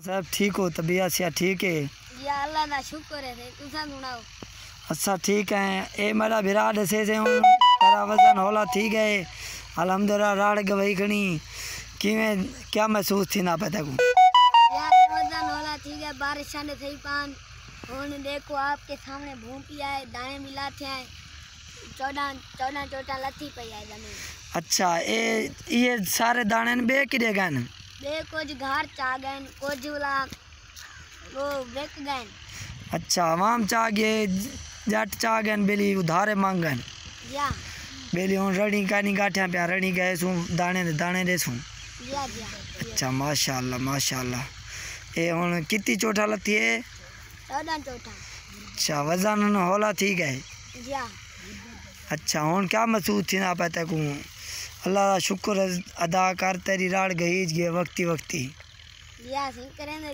साहब ठीक हो, तबीयत से ठीक है? या अल्लाह दा शुक्र है। तुसा सुनाओ? अच्छा ठीक है। ए मेरा भिरा दसे से हूँ तेरा वजन होला ठीक है अलहमदुलिल्लाह। राड़ गवाई खणी किवें क्या महसूस थी ना पता को? यार वजन होला ठीक है, बारिशां ने सही पान हुन देखो आपके सामने भूपी आए, दाने मिला थे 14 चोटा लथी पई है जमीन। अच्छा ये सारे दाने बे किदे गन? बे कुछ घर चा गए, कुछ वाला वो बिक गए। अच्छा आवाम चा गए, जट चा गए, बेली उधारे मांगन या बेली हुन रड़ी कानी गाठिया पे रड़ी गए सू दाने दे सू। या अच्छा माशाल्लाह। ए हुन कितनी चोटा लथी है? 14 चोटा। अच्छा वजन होला ठीक है? या अच्छा हुन क्या महसूस थी ना पता को? अल्लाह का शुक्र अदा कर, तेरी राड़ गई वक्ती या सही करेंगे।